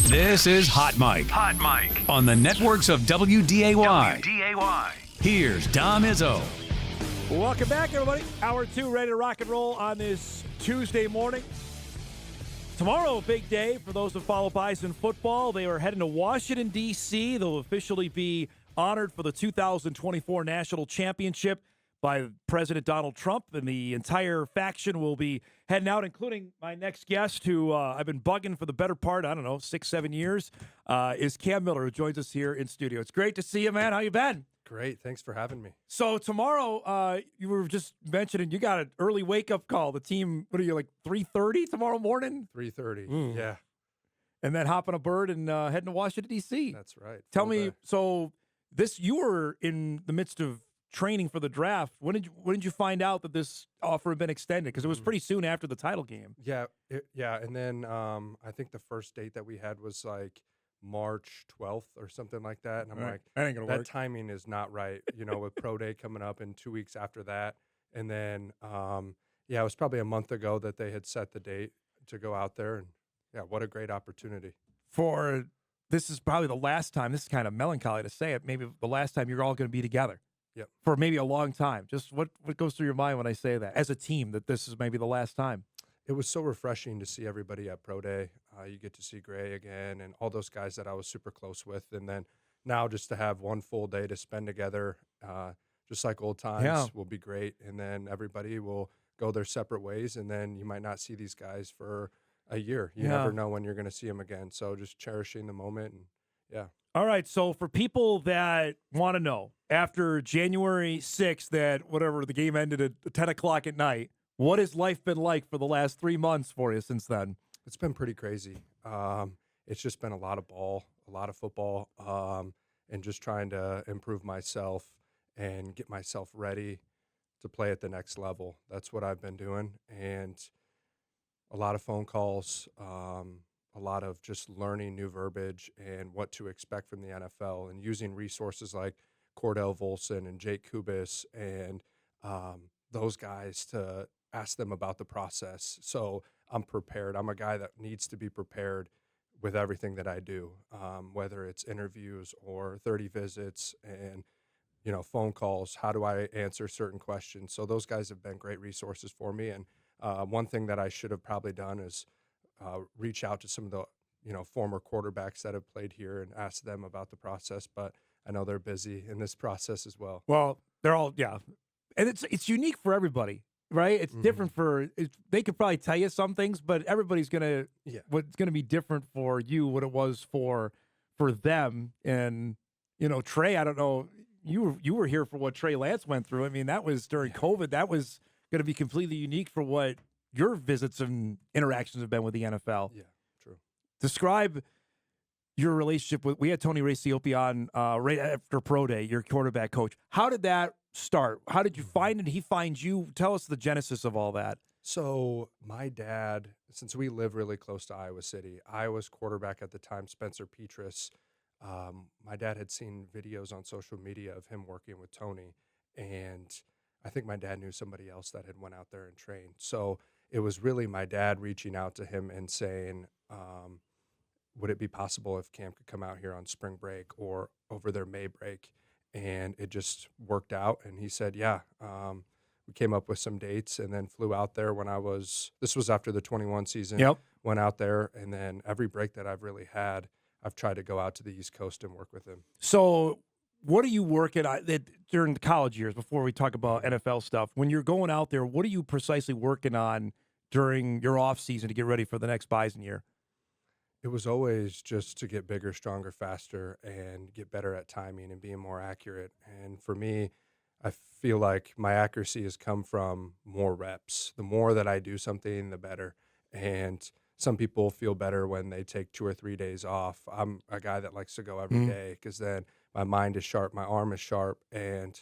This is Hot Mic. Hot Mic. On the networks of WDAY. WDAY. Here's Dom Izzo. Welcome back, everybody. Hour 2, ready to rock and roll on this Tuesday morning. Tomorrow, a big day for those who follow Bison football. They are heading to Washington, D.C. They'll officially be honored for the 2024 National Championship by President Donald Trump, and the entire faction will be heading out, including my next guest, who I've been bugging for the better part, 6-7 years, is Cam Miller, who joins us here in studio. It's great to see you, man. How you been? Great. Thanks for having me. So tomorrow, you were just mentioning you got an early wake-up call. The team, what are you, like 3:30 tomorrow morning? 3:30. Yeah. And then hopping a bird and heading to Washington, D.C. That's right. Tell Full me, day. so you were in the midst of training for the draft. When did you find out that this offer had been extended? Because it was pretty soon after the title game. Yeah. And then I think the first date that we had was like March 12th or something like that. And I'm like, that ain't gonna that work. timing is not right, with Pro Day coming up in 2 weeks after that. And then, it was probably a month ago that they had set the date to go out there. And yeah, what a great opportunity. This is probably the last time, this is kind of melancholy to say it, maybe the last time you're all going to be together. Yep. For maybe a long time. Just what goes through your mind when I say that, as a team, that this is maybe the last time? It was so refreshing to see everybody at Pro Day. You get to see Gray again and all those guys that I was super close with. And then now just to have one full day to spend together, just like old times, will be great. And then everybody will go their separate ways. And then you might not see these guys for a year. You never know when you're going to see them again. So just cherishing the moment. And yeah. All right. So for people that want to know, after January 6th, that whatever, the game ended at 10 o'clock at night, what has life been like for the last 3 months for you since then? It's been pretty crazy. It's just been a lot of ball, a lot of football, and just trying to improve myself and get myself ready to play at the next level. That's what I've been doing. And a lot of phone calls, a lot of just learning new verbiage and what to expect from the NFL, and using resources like Cordell Volson and Jake Kubis and those guys to ask them about the process. So I'm prepared. I'm a guy that needs to be prepared with everything that I do, whether it's interviews or 30 visits and, phone calls. How do I answer certain questions? So those guys have been great resources for me. And one thing that I should have probably done is reach out to some of the, former quarterbacks that have played here and ask them about the process. But I know they're busy in this process as well. Well, they're all, yeah. And it's unique for everybody, right? It's different they could probably tell you some things, but everybody's what's going to be different for you, what it was for them. And, Trey, I don't know, you were here for what Trey Lance went through. I mean, that was during COVID. That was going to be completely unique for what your visits and interactions have been with the NFL. Yeah, true. Describe your relationship with, we had Tony Raciopi on right after Pro Day, your quarterback coach. How did that start? How did you find it? He find you? Tell us the genesis of all that. So my dad, since we live really close to Iowa City, I was quarterback at the time, Spencer Petras. My dad had seen videos on social media of him working with Tony, and I think my dad knew somebody else that had went out there and trained. So it was really my dad reaching out to him and saying, would it be possible if Cam could come out here on spring break or over their May break? And it just worked out. And he said, yeah. We came up with some dates and then flew out there this was after the 21 season. Yep. Went out there, and then every break that I've really had, I've tried to go out to the East Coast and work with him. So what are you working on during the college years, before we talk about NFL stuff? When you're going out there, what are you precisely working on during your off season to get ready for the next Bison year? It was always just to get bigger, stronger, faster, and get better at timing and being more accurate. And for me, I feel like my accuracy has come from more reps. The more that I do something, the better. And some people feel better when they take 2 or 3 days off. I'm a guy that likes to go every day, because then my mind is sharp, my arm is sharp. And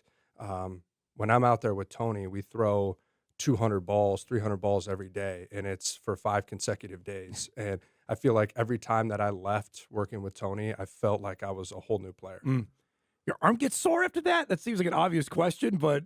when I'm out there with Tony, we throw 200 balls, 300 balls every day, and it's for 5 consecutive days. And I feel like every time that I left working with Tony, I felt like I was a whole new player. Your arm gets sore after that? That seems like an obvious question, but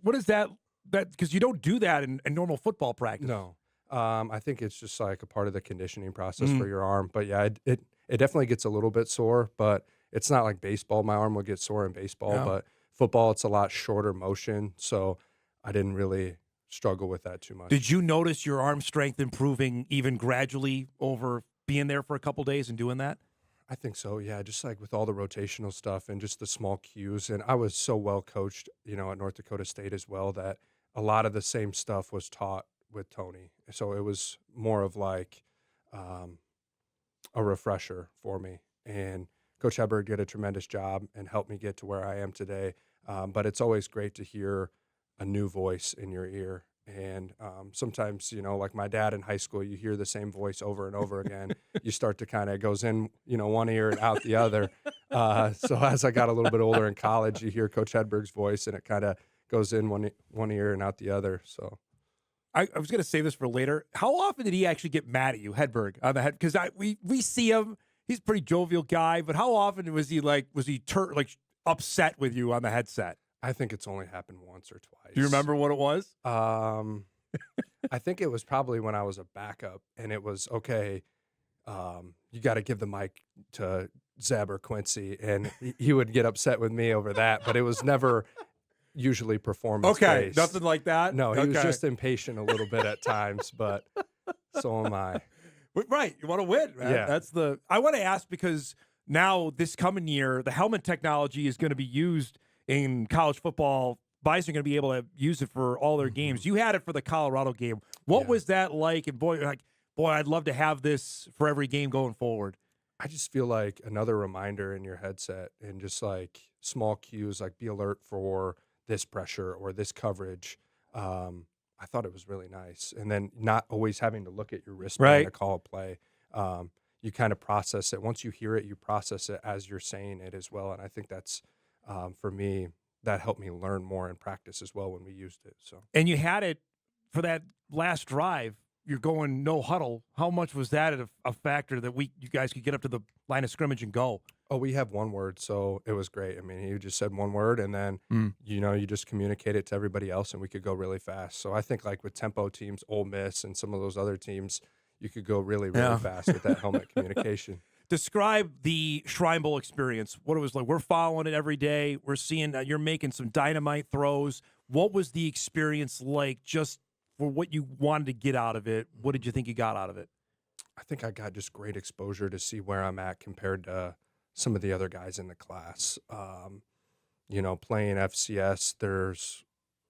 what is that? Because you don't do that in normal football practice. No. I think it's just like a part of the conditioning process for your arm. But yeah, it it definitely gets a little bit sore, but it's not like baseball. My arm will get sore in baseball, Yeah. but football, it's a lot shorter motion, so I didn't really struggle with that too much. Did you notice your arm strength improving even gradually over being there for a couple days and doing that? I think so, yeah, just like with all the rotational stuff and just the small cues. And I was so well coached, at North Dakota State as well, that a lot of the same stuff was taught with Tony. So it was more of like um, a refresher for me. And Coach Hedberg did a tremendous job and helped me get to where I am today. But it's always great to hear a new voice in your ear. And sometimes, like my dad in high school, you hear the same voice over and over again. You start to kind of goes in, one ear and out the other. So as I got a little bit older in college, you hear Coach Hedberg's voice, and it kind of goes in one ear and out the other. So I was going to save this for later. How often did he actually get mad at you, Hedberg, on the head? Because we see him; he's a pretty jovial guy. But how often was he upset with you on the headset? I think it's only happened once or twice. Do you remember what it was? I think it was probably when I was a backup, and it was okay. You got to give the mic to Zeb or Quincy, and he would get upset with me over that. But it was never usually performance based. Nothing like that. No, he was just impatient a little bit at times, but so am I. Right, you want to win, man. Yeah. I want to ask because now this coming year, the helmet technology is going to be used in college football. Bison are going to be able to use it for all their games. You had it for the Colorado game. What was that like? And boy, I'd love to have this for every game going forward. I just feel like another reminder in your headset, and just like small cues, like be alert for this pressure or this coverage. I thought it was really nice. And then not always having to look at your wristband to call a play. You kind of process it. Once you hear it, you process it as you're saying it as well. And I think that's, for me, that helped me learn more in practice as well when we used it. So, and you had it for that last drive. You're going no huddle. How much was that a factor that you guys could get up to the line of scrimmage and go? Oh, we have one word, so it was great. I mean, he just said one word, and then you just communicate it to everybody else, and we could go really fast. So I think like with tempo teams, Ole Miss, and some of those other teams, you could go really, really fast with that helmet communication. Describe the Shrine Bowl experience, what it was like. We're following it every day. We're seeing you're making some dynamite throws. What was the experience like just for what you wanted to get out of it? What did you think you got out of it? I think I got just great exposure to see where I'm at compared to some of the other guys in the class. Playing FCS, there's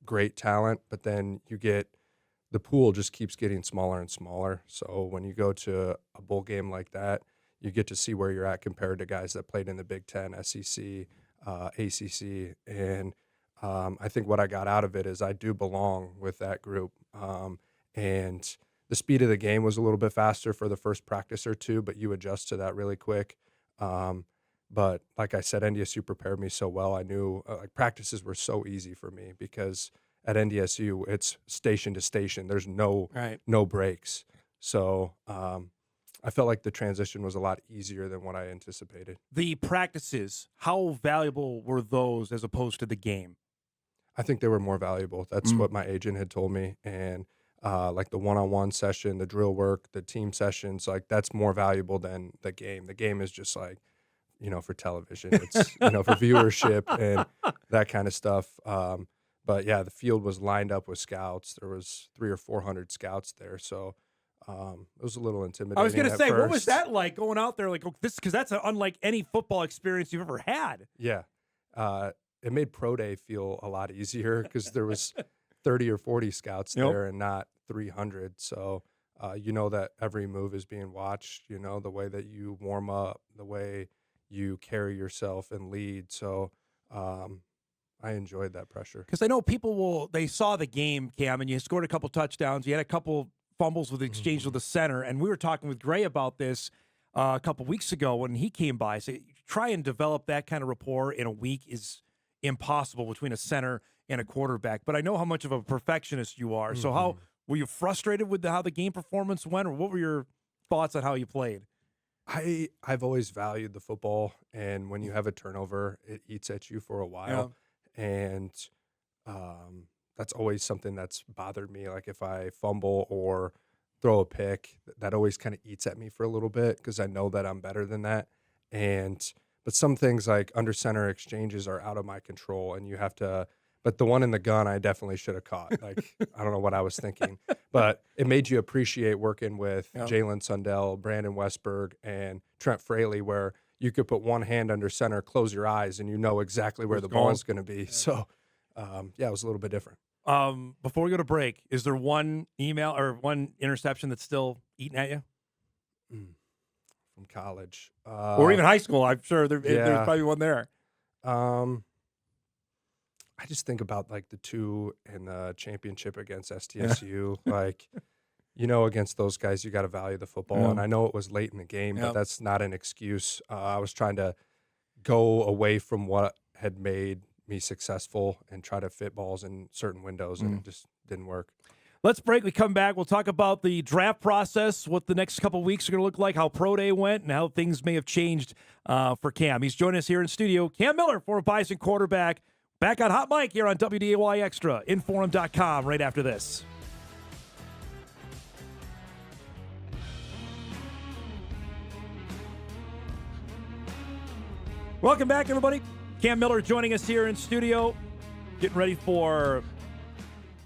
great talent, but then the pool just keeps getting smaller and smaller. So when you go to a bowl game like that, you get to see where you're at compared to guys that played in the Big Ten, SEC, ACC. And I think what I got out of it is I do belong with that group. And the speed of the game was a little bit faster for the first practice or two, but you adjust to that really quick. But like I said, NDSU prepared me so well. I knew practices were so easy for me because at NDSU, it's station to station. There's no breaks. So I felt like the transition was a lot easier than what I anticipated. The practices, how valuable were those as opposed to the game? I think they were more valuable. That's what my agent had told me. And like the one-on-one session, the drill work, the team sessions, like that's more valuable than the game. The game is just like, for television. It's, for viewership and that kind of stuff. But yeah, the field was lined up with scouts. There was 300 or 400 scouts there. So it was a little intimidating. I was going to say, first. What was that like going out there? Like because that's unlike any football experience you've ever had. Yeah. It made pro day feel a lot easier because there was 30 or 40 scouts there and not 300. So, that every move is being watched, the way that you warm up, the way you carry yourself and lead. So, I enjoyed that pressure. Because I know they saw the game, Cam, and you scored a couple touchdowns. You had a couple fumbles with the exchange with the center. And we were talking with Gray about this a couple weeks ago when he came by. So try and develop that kind of rapport in a week is impossible between a center and a quarterback. But I know how much of a perfectionist you are. So how were you frustrated with how the game performance went, or what were your thoughts on how you played? I've always valued the football, and when you have a turnover, it eats at you for a while. And that's always something that's bothered me. Like if I fumble or throw a pick. That always kind of eats at me for a little bit because I know that I'm better than that. But some things like under center exchanges are out of my control, and you have to. But the one in the gun, I definitely should have caught. Like, I don't know what I was thinking, but it made you appreciate working with Jalen Sundell, Brandon Westberg, and Trent Fraley, where you could put one hand under center, close your eyes, and you know exactly where the ball is going to be. So, it was a little bit different. Before we go to break, is there one email or one interception that's still eating at you? From college. Or even high school, I'm sure there's probably one there. I just think about like the two in the championship against STSU. Like, against those guys, you got to value the football. And I know it was late in the game, but that's not an excuse. I was trying to go away from what had made me successful and try to fit balls in certain windows, and it just didn't work. Let's break. We come back. We'll talk about the draft process, what the next couple of weeks are going to look like, how Pro Day went, and how things may have changed for Cam. He's joining us here in studio. Cam Miller, former Bison quarterback, back on Hot Mic here on WDAY Extra, Inforum.com right after this. Welcome back, everybody. Cam Miller joining us here in studio, getting ready for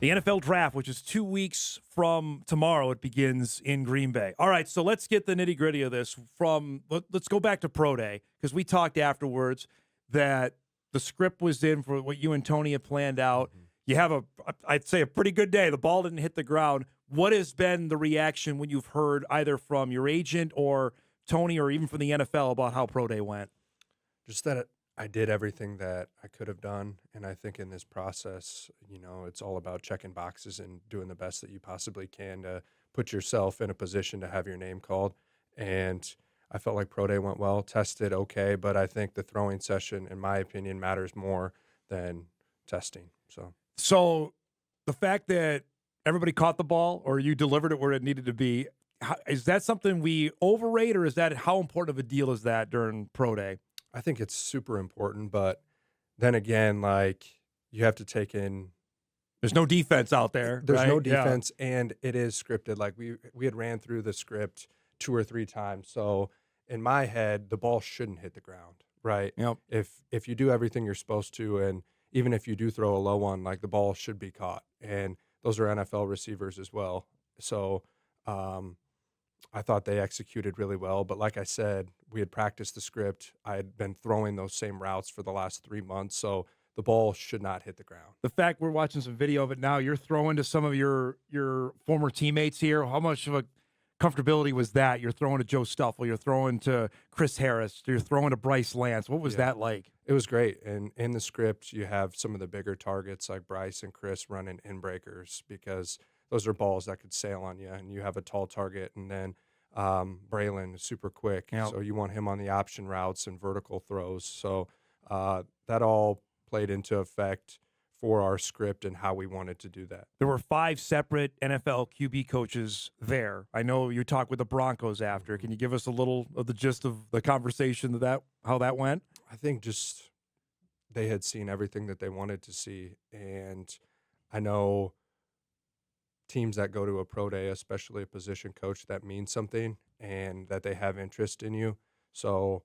the NFL Draft, which is 2 weeks from tomorrow. It begins in Green Bay. All right, so let's get the nitty-gritty of this. Let's go back to Pro Day, because we talked afterwards that the script was in for what you and Tony had planned out. You have I'd say a pretty good day. The ball didn't hit the ground. What has been the reaction when you've heard either from your agent or Tony or even from the NFL about how Pro Day went? Just that I did everything that I could have done, and I think in this process, it's all about checking boxes and doing the best that you possibly can to put yourself in a position to have your name called. And I felt like Pro Day went well, tested okay, but I think the throwing session, in my opinion, matters more than testing. So the fact that everybody caught the ball or you delivered it where it needed to be, is that something we overrate, or is that how important of a deal is that during Pro Day? I think it's super important, but then again, like, you have to take in. There's no defense out there. There's right? no defense, and it is scripted. Like, we had ran through the script 2 or 3 times. So in my head, the ball shouldn't hit the ground, right? Yep. If you do everything you're supposed to, and even if you do throw a low one, like, the ball should be caught. And those are NFL receivers as well. So I thought they executed really well. But like I said, we had practiced the script. I had been throwing those same routes for the last 3 months. So the ball should not hit the ground. The fact we're watching some video of it now, you're throwing to some of your former teammates here. How much of a comfortability was that? You're throwing to Joe Stuffle. You're throwing to Chris Harris. You're throwing to Bryce Lance. What was that like? It was great. And in the script, you have some of the bigger targets like Bryce and Chris running in breakers, because those are balls that could sail on you. And you have a tall target, and then Braylon is super quick. Yep. So you want him on the option routes and vertical throws. So that all played into effect for our script and how we wanted to do that. There were 5 separate NFL QB coaches there. I know you talked with the Broncos after. Can you give us a little of the gist of the conversation how that went? I think just they had seen everything that they wanted to see. And I know teams that go to a pro day, especially a position coach, that means something and that they have interest in you. So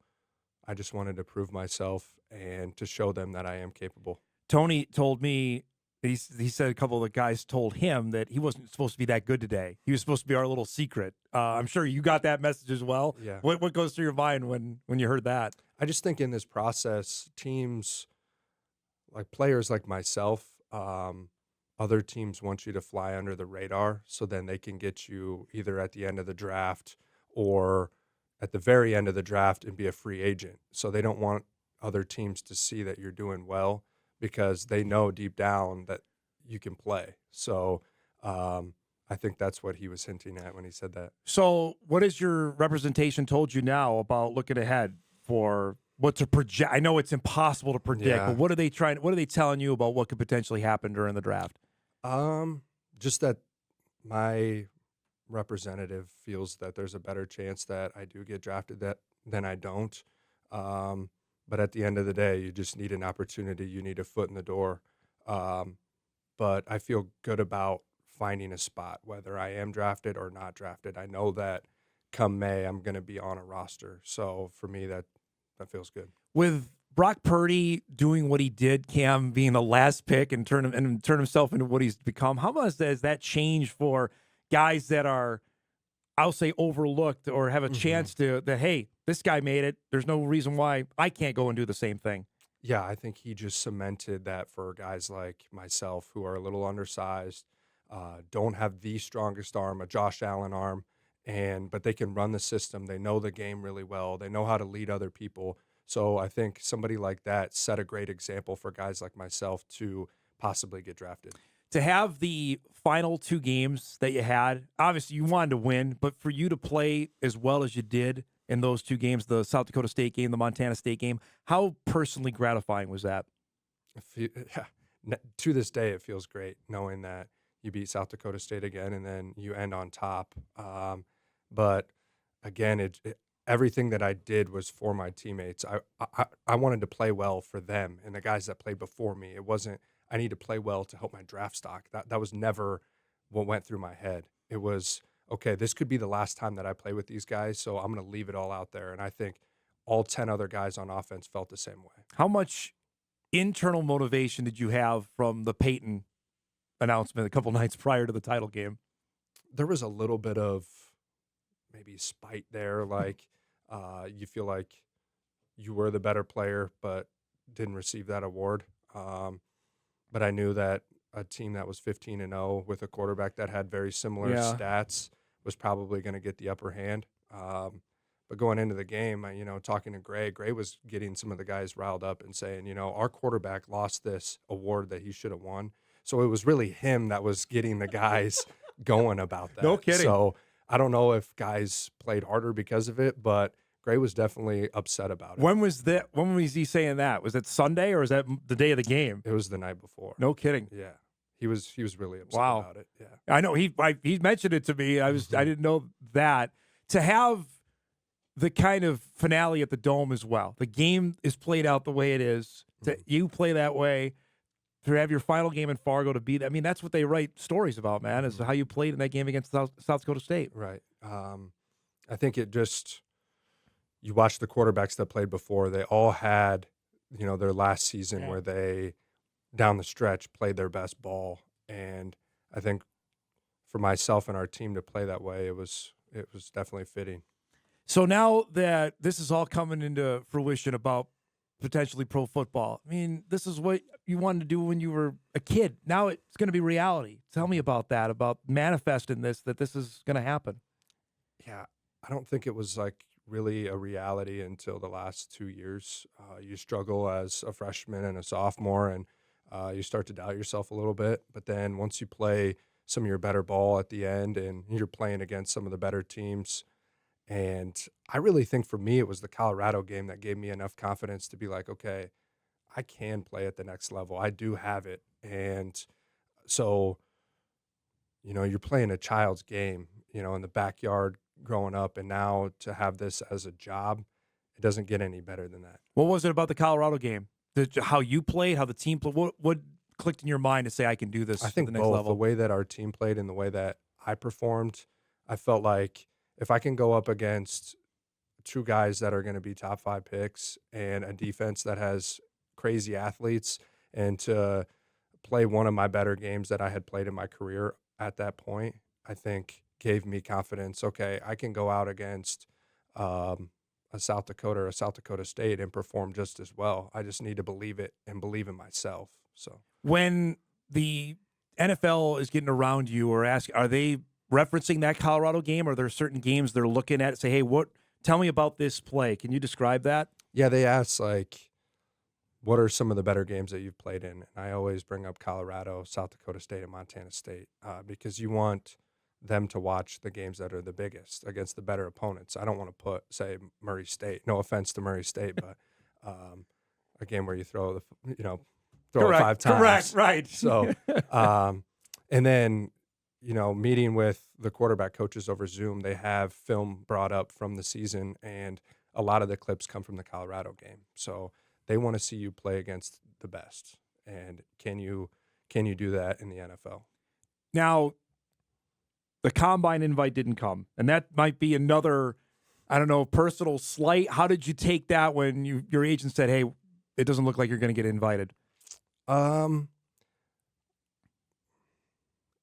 I just wanted to prove myself and to show them that I am capable. Tony told me, he said a couple of the guys told him that he wasn't supposed to be that good today. He was supposed to be our little secret. I'm sure you got that message as well. Yeah. What goes through your mind when you heard that? I just think in this process, teams, like players like myself, other teams want you to fly under the radar, so then they can get you either at the end of the draft or at the very end of the draft and be a free agent. So they don't want other teams to see that you're doing well, because they know deep down that you can play. So I think that's what he was hinting at when he said that. So what has your representation told you now about looking ahead for what to project? I know it's impossible to predict, but what are they telling you about what could potentially happen during the draft? Just that my representative feels that there's a better chance that I do get drafted than I don't. But at the end of the day, you just need an opportunity. You need a foot in the door. But I feel good about finding a spot, whether I am drafted or not drafted. I know that come May, I'm going to be on a roster. So for me, that feels good. With Brock Purdy doing what he did, Cam being the last pick and turn himself into what he's become, how much has that changed for guys that are, I'll say, overlooked or have a chance to, that, hey, this guy made it. There's no reason why I can't go and do the same thing. Yeah, I think he just cemented that for guys like myself who are a little undersized, don't have the strongest arm, a Josh Allen arm, but they can run the system. They know the game really well. They know how to lead other people. So I think somebody like that set a great example for guys like myself to possibly get drafted. To have the final 2 games that you had, obviously you wanted to win, but for you to play as well as you did in those 2 games, the South Dakota State game, the Montana State game, how personally gratifying was that? To this day, it feels great knowing that you beat South Dakota State again and then you end on top. But again, everything that I did was for my teammates. I wanted to play well for them and the guys that played before me. It wasn't, I need to play well to help my draft stock. That was never what went through my head. It was, okay, this could be the last time that I play with these guys, so I'm going to leave it all out there. And I think all 10 other guys on offense felt the same way. How much internal motivation did you have from the Peyton announcement a couple nights prior to the title game? There was a little bit of maybe spite there, like you feel like you were the better player but didn't receive that award. But I knew that a team that was 15-0 with a quarterback that had very similar stats was probably going to get the upper hand. But going into the game, talking to Gray was getting some of the guys riled up and saying, our quarterback lost this award that he should have won. So it was really him that was getting the guys going about that. No kidding. So I don't know if guys played harder because of it, but Gray was definitely upset about it. When was he saying that? Was it Sunday or was that the day of the game? It was the night before. No kidding. Yeah. He was really upset Wow. about it. Yeah. I know he mentioned it to me. I didn't know that. To have the kind of finale at the Dome as well. The game is played out the way it is. You play that way. To have your final game in Fargo to be that. I mean, that's what they write stories about, man, is how you played in that game against South Dakota State. Right. I think it just, you watch the quarterbacks that played before, they all had, their last season where they, down the stretch, played their best ball. And I think for myself and our team to play that way, it was definitely fitting. So now that this is all coming into fruition about potentially pro football, I mean, this is what you wanted to do when you were a kid. Now it's going to be reality. Tell me about that, about manifesting that this is going to happen. Yeah, I don't think it was like really a reality until the last 2 years. You struggle as a freshman and a sophomore, and you start to doubt yourself a little bit. But then once you play some of your better ball at the end and you're playing against some of the better teams, and I really think for me, it was the Colorado game that gave me enough confidence to be like, okay, I can play at the next level. I do have it. And so, you're playing a child's game, in the backyard growing up. And now to have this as a job, it doesn't get any better than that. What was it about the Colorado game? How you played, how the team played? What clicked in your mind to say I can do this I think at the next both level? the way that our team played and the way that I performed, I felt like if I can go up against 2 guys that are going to be top 5 picks and a defense that has crazy athletes, and to play one of my better games that I had played in my career at that point, I think gave me confidence. Okay, I can go out against a South Dakota or a South Dakota State and perform just as well. I just need to believe it and believe in myself. So when the NFL is getting around you or are they referencing that Colorado game? Or are there certain games they're looking at and say, hey, tell me about this play. Can you describe that? Yeah, they ask, like, what are some of the better games that you've played in? And I always bring up Colorado, South Dakota State, and Montana State because you want them to watch the games that are the biggest against the better opponents. I don't want to say Murray State. No offense to Murray State, but a game where you throw it 5 times. Correct, right. So, and then, meeting with the quarterback coaches over Zoom, they have film brought up from the season, and a lot of the clips come from the Colorado game. So they want to see you play against the best. And can you do that in the NFL? Now, the combine invite didn't come, and that might be another, I don't know, personal slight. How did you take that when your agent said, "Hey, it doesn't look like you're going to get invited"?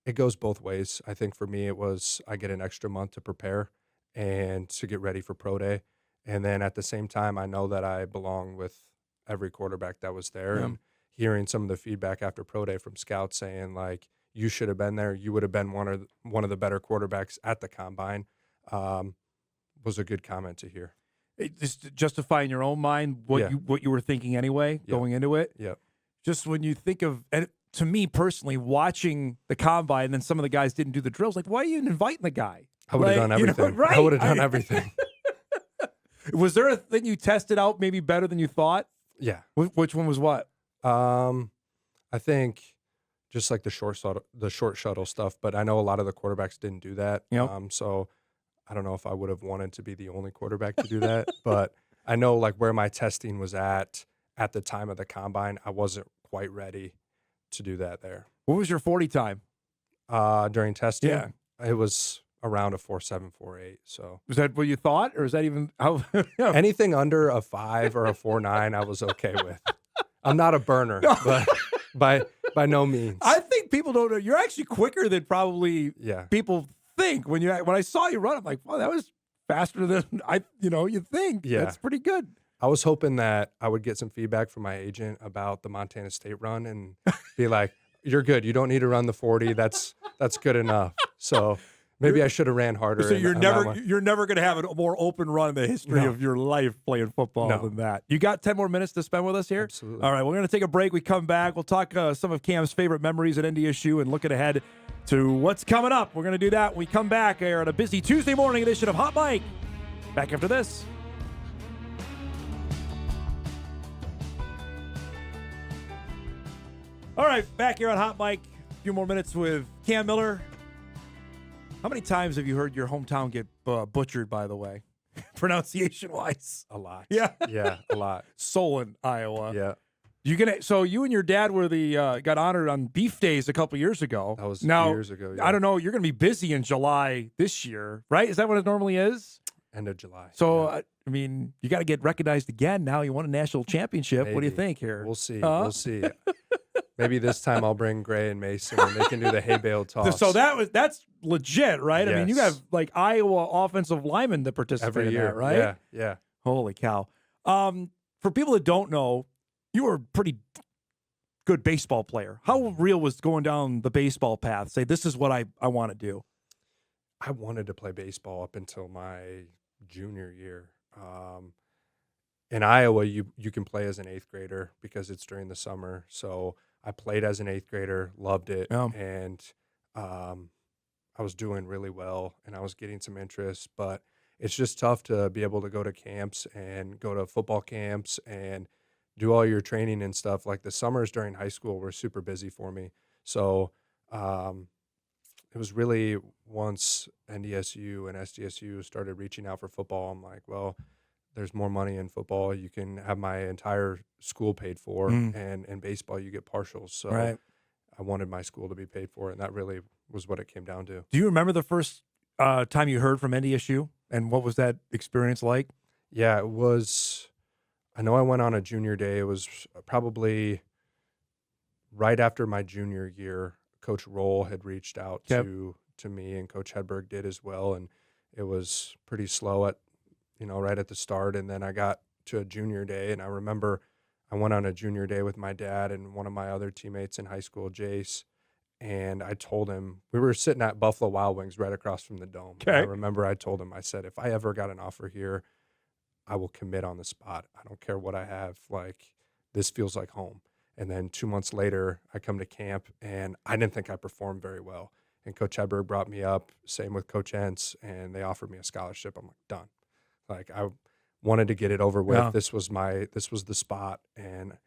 It goes both ways. I think for me, it was I get an extra month to prepare and to get ready for pro day, and then at the same time, I know that I belong with every quarterback that was there, Yeah. and hearing some of the feedback after pro day from scouts saying like, "You should have been there. You would have been one of the better quarterbacks at the combine," was a good comment to hear. Just justify in your own mind Yeah. what you were thinking anyway, Yeah. going into it. Yep. Just when you think of, and to me personally, watching the combine, and then some of the guys didn't do the drills. Like, why are you even inviting the guy? I would have Like, done you know, everything. right? I would have done everything. Was there a thing you tested out maybe better than you thought? Yeah. Which one was what? I think just like the short shuttle stuff, but I know a lot of the quarterbacks didn't do that. Yep. So I don't know if I would have wanted to be the only quarterback to do that, but I know like where my testing was at the time of the combine, I wasn't quite ready to do that there. What was your 40 time? During testing, Yeah. it was around a 4.7, 4.8. So Was that what you thought, or is that even how? anything under a 5 or a 4.9, I was okay with. I'm not a burner, but by no means. I think people don't know. You're actually quicker than probably Yeah. people think. When I saw you run, I'm like, wow, that was faster than you think. Yeah. That's pretty good. I was hoping that I would get some feedback from my agent about the Montana State run and be like, "You're good. You don't need to run the 40. That's good enough." So maybe I should have ran harder. So you're on that never going to have a more open run in the history No. of your life playing football No. than that. You got 10 more minutes to spend with us here? Absolutely. All right, we're going to take a break. We come back. We'll talk some of Cam's favorite memories at NDSU and looking ahead to what's coming up. We're going to do that when we come back here on a busy Tuesday morning edition of Hot Mic. Back after this. All right, back here on Hot Mic. A few more minutes with Cam Miller. How many times have you heard your hometown get butchered, by the way, pronunciation-wise? A lot. Yeah. Yeah, a lot. Solon, Iowa. Yeah. So you and your dad were got honored on Beef Days a couple years ago. That was now, years ago. Yeah. I don't know. You're going to be busy in July this year, right? Is that what it normally is? End of July. So, yeah. I mean, you got to get recognized again. Now you won a national championship. What do you Maybe. think here? We'll see. We'll see. Maybe this time I'll bring Gray and Mason and they can do the hay bale toss. So that's legit, right? I mean, you Yes. have like Iowa offensive linemen that participate every in year, that, right? Yeah, yeah. Holy cow. For people that don't know, you were a pretty good baseball player. How real was going down the baseball path? Say, this is what I want to do. I wanted to play baseball up until my junior year. In Iowa, you can play as an 8th grader because it's during the summer. So I played as an 8th grader, loved it, Yeah. and I was doing really well, and I was getting some interest. But it's just tough to be able to go to camps and go to football camps and do all your training and stuff. Like the summers during high school were super busy for me. So it was really once NDSU and SDSU started reaching out for football, I'm like, well, there's more money in football. You can have my entire school paid for, and in baseball you get partials. So Right. I wanted my school to be paid for, and that really was what it came down to. Do you remember the first time you heard from NDSU, and what was that experience like? Yeah, it was. I know I went on a junior day. It was probably right after my junior year. Coach Roll had reached out Yep. to me, and Coach Hedberg did as well. And it was pretty slow at, right at the start. And then I got to a junior day, and I remember I went on a junior day with my dad and one of my other teammates in high school, Jace. And I told him, we were sitting at Buffalo Wild Wings right across from the Dome. And I Okay. remember I told him, I said, if I ever got an offer here, I will commit on the spot. I don't care what I have. Like, this feels like home. And then 2 months later, I come to camp, and I didn't think I performed very well. And Coach Hedberg brought me up, same with Coach Entz, and they offered me a scholarship. I'm like, done. Like, I wanted to get it over with. Yeah. This was the spot. And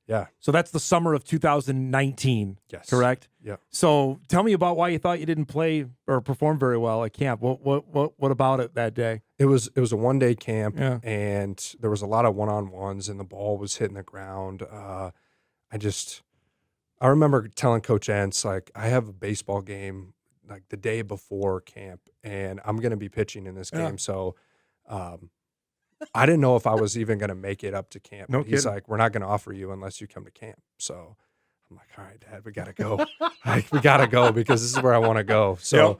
yeah, So that's the summer of 2019, yes. correct? Yeah. So tell me about why you thought you didn't play or perform very well at camp. What about it that day? It was a 1-day camp, Yeah. and there was a lot of one-on-ones, and the ball was hitting the ground. I remember telling Coach Entz, like, I have a baseball game like the day before camp, and I'm going to be pitching in this Yeah. game. So I didn't know if I was even going to make it up to camp. No But he's kidding. like, we're not going to offer you unless you come to camp. So I'm like, all right, Dad, we got to go. Like, we got to go because this is where I want to go. So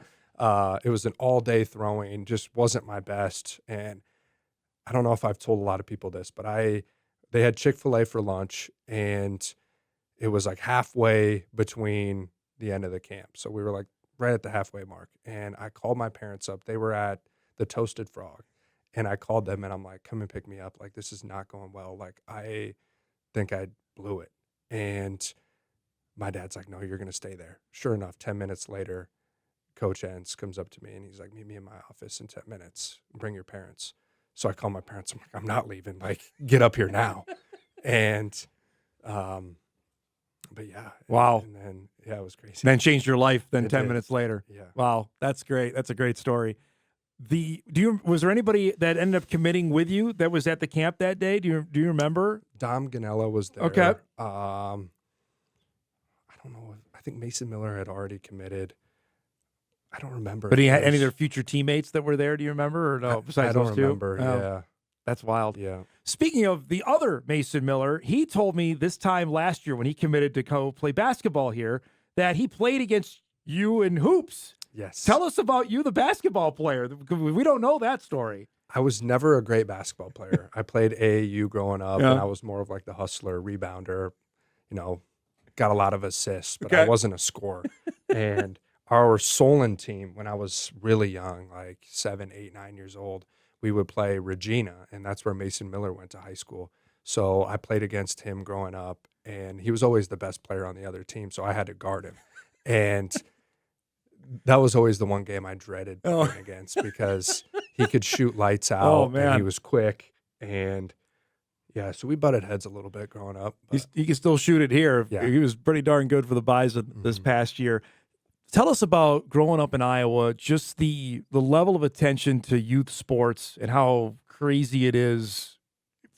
it was an all-day throwing, just wasn't my best. And I don't know if I've told a lot of people this, but they had Chick-fil-A for lunch, and it was like halfway between the end of the camp. So we were like right at the halfway mark. And I called my parents up. They were at the Toasted Frog. And I called them and I'm like, come and pick me up. Like, this is not going well. Like, I think I blew it. And my dad's like, no, you're going to stay there. Sure enough, 10 minutes later, Coach Entz comes up to me and he's like, meet me in my office in 10 minutes. Bring your parents. So I call my parents. I'm like, I'm not leaving. Like, get up here now. And, but yeah. Wow. And then, yeah, it was crazy. Then changed your life then It 10 did. minutes later. Yeah. Wow, that's great. That's a great story. Was there anybody that ended up committing with you that was at the camp that day? Do you remember? Dom Ganella was there. Okay. I don't know. I think Mason Miller had already committed. I don't remember. But he if had any of there's- their future teammates that were there? Do you remember or no? I Besides don't those two? remember. Oh, Yeah. that's wild. Yeah. Speaking of the other Mason Miller, he told me this time last year when he committed to go play basketball here that he played against you in hoops. Yes. Tell us about you, the basketball player. We don't know that story. I was never a great basketball player. I played AAU growing up, Yeah. and I was more of like the hustler, rebounder, got a lot of assists, but Okay. I wasn't a scorer. And our Solon team, when I was really young, like 7, 8, 9 years old, we would play Regina, and that's where Mason Miller went to high school. So I played against him growing up, and he was always the best player on the other team, so I had to guard him. And that was always the one game I dreaded playing against because he could shoot lights out, man. and he was quick. And yeah, so we butted heads a little bit growing up. but- He can still shoot it here. Yeah. He was pretty darn good for the Bison this past year. Tell us about growing up in Iowa, just the level of attention to youth sports and how crazy it is.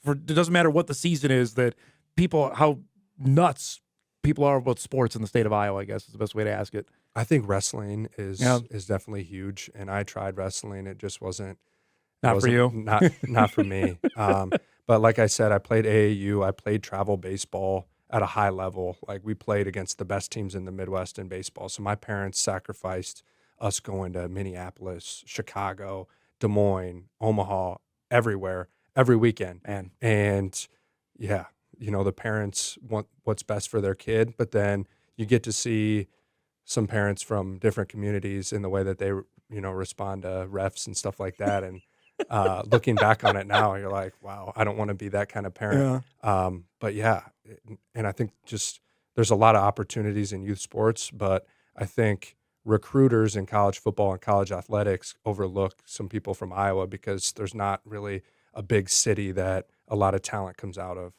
It doesn't matter what the season is, that how nuts people are about sports in the state of Iowa, I guess is the best way to ask it. I think wrestling is Yeah. definitely huge, and I tried wrestling. It just wasn't Not for you. Not for me. But like I said, I played AAU. I played travel baseball at a high level. Like, we played against the best teams in the Midwest in baseball. So my parents sacrificed us going to Minneapolis, Chicago, Des Moines, Omaha, everywhere, every weekend. And yeah, the parents want what's best for their kid, but then you get to see some parents from different communities in the way that they, respond to refs and stuff like that. And looking back on it now, you're like, wow, I don't want to be that kind of parent. But yeah, and I think just there's a lot of opportunities in youth sports, but I think recruiters in college football and college athletics overlook some people from Iowa because there's not really a big city that a lot of talent comes out of.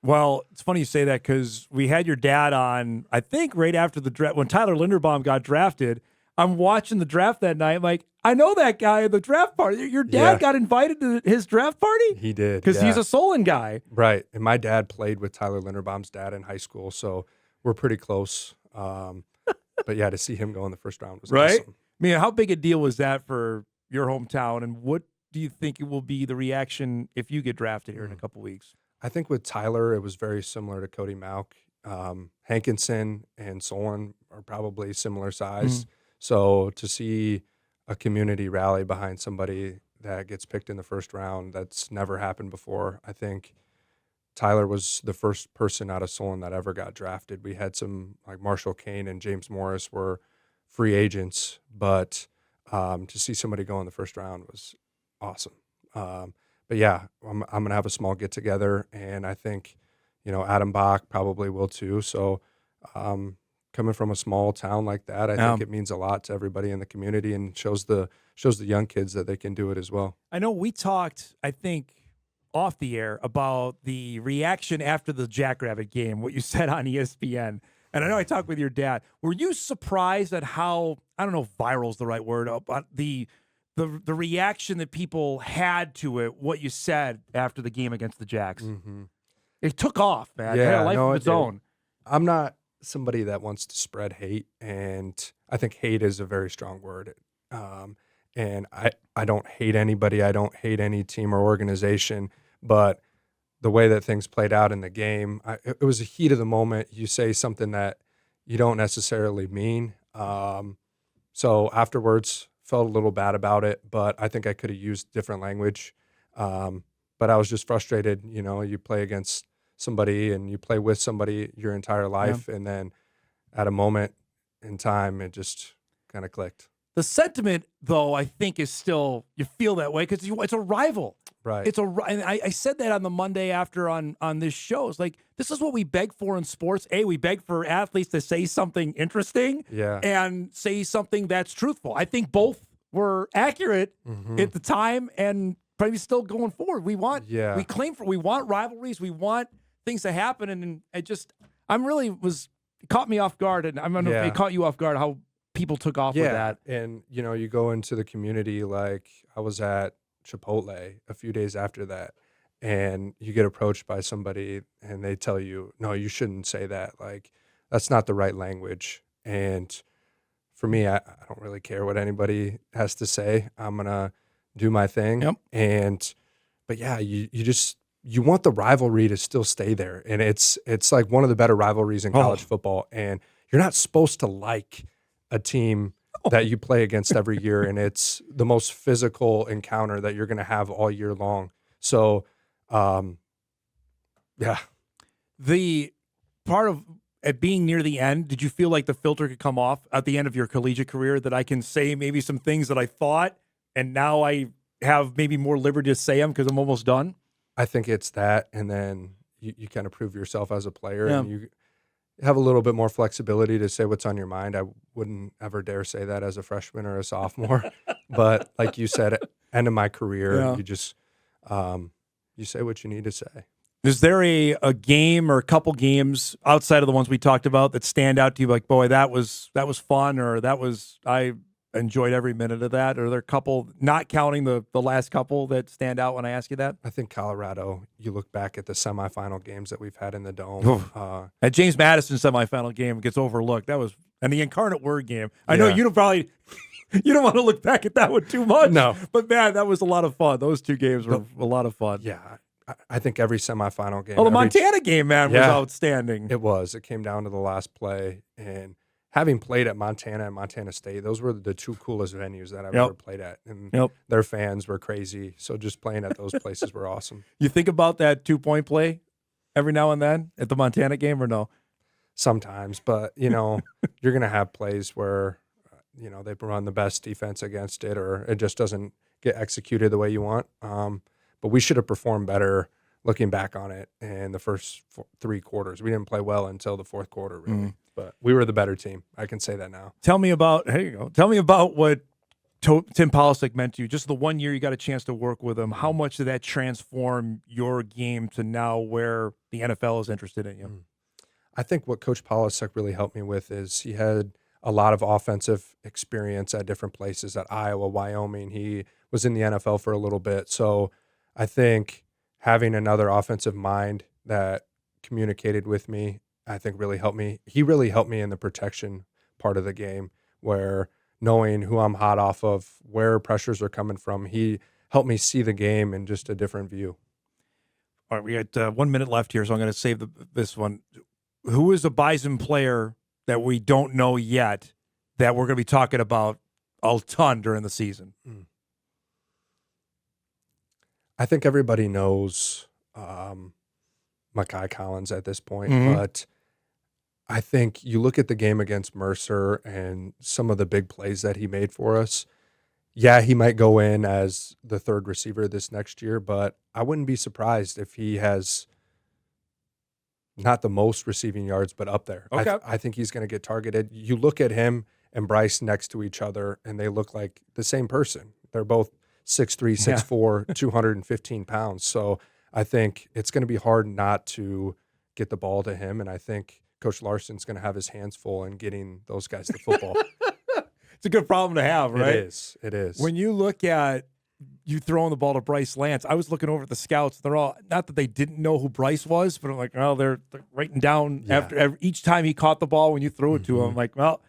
Well, it's funny you say that because we had your dad on, I think, right after the draft. When Tyler Linderbaum got drafted, I'm watching the draft that night. I'm like, I know that guy at the draft party. Your dad Yeah. got invited to his draft party? He did. Because he's yeah. a Solon guy. Right. And my dad played with Tyler Linderbaum's dad in high school, so we're pretty close. But yeah, to see him go in the first round was Right? awesome. I mean, how big a deal was that for your hometown? And what do you think it will be the reaction if you get drafted here in a couple weeks? I think with Tyler, it was very similar to Cody Mauk. Hankinson and Solon are probably similar size. So to see a community rally behind somebody that gets picked in the first round, that's never happened before. I think Tyler was the first person out of Solon that ever got drafted. We had some, like Marshall Kane and James Morris were free agents, but to see somebody go in the first round was awesome. But yeah, I'm going to have a small get together, and I think, Adam Bach probably will too. So coming from a small town like that, I think it means a lot to everybody in the community and shows the young kids that they can do it as well. I know we talked, I think, off the air about the reaction after the Jackrabbit game, what you said on ESPN. And I know I talked with your dad. Were you surprised at how, I don't know if viral is the right word, but the reaction that people had to it, what you said after the game against the Jacks? Mm-hmm. It took off, man. It Yeah, had a life no, of it its did. own. I'm not somebody that wants to spread hate, and I think hate is a very strong word. And I don't hate anybody. I don't hate any team or organization, but the way that things played out in the game, it was a heat of the moment. You say something that you don't necessarily mean. So afterwards, felt a little bad about it, but I think I could have used different language. But I was just frustrated. You know, you play against somebody and you play with somebody your entire life, and then at a moment in time, it just kind of clicked. The sentiment, though, I think is still, you feel that way because it's a rival. Right. And I said that on the Monday after on this show. It's like, this is what we beg for in sports. We beg for athletes to say something interesting and say something that's truthful. I think both were accurate at the time and probably still going forward. We want, we want rivalries. We want things to happen. And it caught me off guard. And I don't know if it caught you off guard, how people took off with that. And, you know, you go into the community, like I was at Chipotle a few days after that, and you get approached by somebody and they tell you, no, you shouldn't say that. Like, that's not the right language. And for me, I don't really care what anybody has to say. I'm going to do my thing. But yeah, you want the rivalry to still stay there. And it's like one of the better rivalries in college football. And you're not supposed to like a team that you play against every year, and it's the most physical encounter that you're going to have all year long. So, The part of it being near the end, did you feel like the filter could come off at the end of your collegiate career, that I can say maybe some things that I thought, and now I have maybe more liberty to say them because I'm almost done? I think it's that, and then you kind of prove yourself as a player, and you have a little bit more flexibility to say what's on your mind. I wouldn't ever dare say that as a freshman or a sophomore. But like you said, end of my career, you just you say what you need to say. Is there a game or a couple games outside of the ones we talked about that stand out to you, like, boy, that was fun, or I enjoyed every minute of that? Or are there a couple, not counting the last couple, that stand out when I ask you that? I think Colorado, you look back at the semifinal games that we've had in the Dome. That James Madison semifinal game gets overlooked. And the Incarnate Word game. I know you don't want to look back at that one too much. No. But man, that was a lot of fun. Those two games were a lot of fun. Yeah. I think every semifinal game. Oh, the Montana game, man, was outstanding. It was. It came down to the last play. And having played at Montana and Montana State, those were the two coolest venues that I've ever played at. And their fans were crazy. So just playing at those places were awesome. You think about that 2-point play every now and then at the Montana game, or no? Sometimes. But, you know, you're going to have plays where, you know, they run the best defense against it, or it just doesn't get executed the way you want. But we should have performed better looking back on it in the first 3 quarters. We didn't play well until the fourth quarter, really. But we were the better team. I can say that now. Tell me about what Tim Polisic meant to you. Just the 1 year you got a chance to work with him. How much did that transform your game to now where the NFL is interested in you? I think what Coach Polisic really helped me with is he had a lot of offensive experience at different places, at Iowa, Wyoming. He was in the NFL for a little bit. So I think having another offensive mind that communicated with me, I think really helped me. He really helped me in the protection part of the game, where knowing who I'm hot off of, where pressures are coming from, he helped me see the game in just a different view. All right, we got 1 minute left here, so I'm going to save this one. Who is a Bison player that we don't know yet that we're going to be talking about a ton during the season? I think everybody knows Mekhi Collins at this point, but I think you look at the game against Mercer and some of the big plays that he made for us. Yeah, he might go in as the third receiver this next year, but I wouldn't be surprised if he has not the most receiving yards, but up there. Okay. I think he's going to get targeted. You look at him and Bryce next to each other, and they look like the same person. They're both 6'3", 6'4", 215 pounds. So I think it's going to be hard not to get the ball to him, and I think Coach Larson's going to have his hands full in getting those guys the football. It's a good problem to have, right? It is. When you look at you throwing the ball to Bryce Lance, I was looking over at the scouts. They're all, not that they didn't know who Bryce was, but I'm like, oh, they're writing down after each time he caught the ball when you threw it to him. I'm like, well,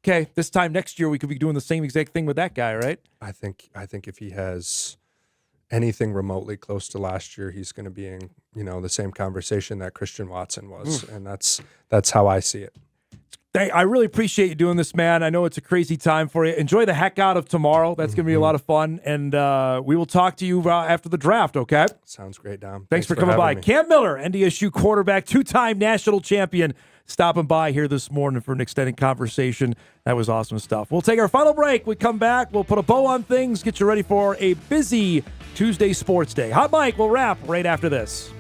okay, this time next year we could be doing the same exact thing with that guy, right? I think if he has anything remotely close to last year, he's going to be in, the same conversation that Christian Watson was, and that's how I see it. I really appreciate you doing this, man. I know it's a crazy time for you. Enjoy the heck out of tomorrow. That's going to be a lot of fun, and we will talk to you after the draft, okay? Sounds great, Dom. Thanks for coming by. Me. Cam Miller, NDSU quarterback, 2-time national champion, stopping by here this morning for an extended conversation. That was awesome stuff. We'll take our final break. We come back. We'll put a bow on things, get you ready for a busy Tuesday sports day. Hot Mike will wrap right after this.